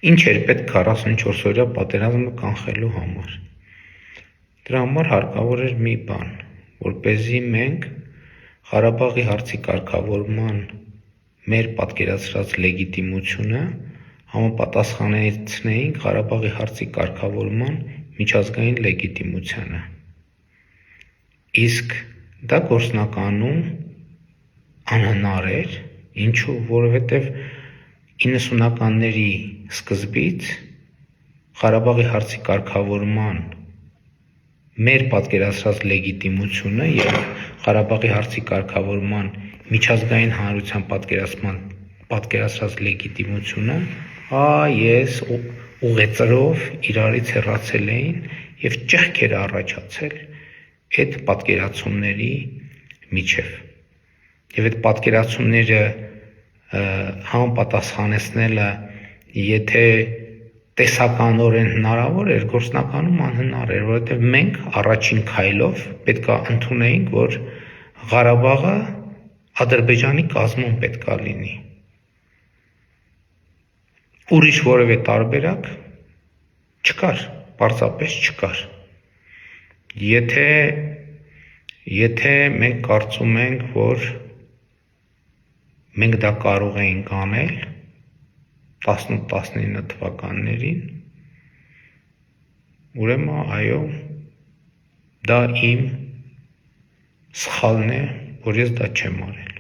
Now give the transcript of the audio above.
Ինչ էր պետք 44-օրյա պատերազմը կանխելու համար։ Դրա համար հարկավոր էր մի բան, որպեսզի մենք Ղարաբաղի հարցի կարգավորման մեր պատկերացրած լեգիտիմությունը համապատասխանեցնեինք Ղարաբաղի հարցի կարգավորման միջազգային լեգիտիմությանը։ Իսկ դա գործնականում անհնար էր, ինչու, որովհետև 90-ականների սկզբից Ղարաբաղի հարցի կարգավորման մեր պատկերացրած լեգիտիմությունը եւ Ղարաբաղի հարցի կարգավորման միջազգային հանրության պատկերացրած լեգիտիմությունը ես ուղեծրով իրարից հեռացել էին եւ ճեղք էր առաջացել այդ պատկերացումների միջև։ Եվ այդ պատկերացումները համապատասխանեցնելը եթե տեսականորեն հնարավոր էր, գործնականում անհնար էր, որովհետև մենք առաջին քայլով պետքա ընդունեինք, որ Ղարաբաղը Ադրբեջանի կազմում պետքա լինի։ Ուրիշ որևէ տարբերակ չկար, պարզապես չկար։ Եթե մենք կարծում ենք, որ մենք դա կարող էինք անել 18-19 թվականներին, ուրեմն այո, դա իմ սխալն է, որ ես դա չեմ արել։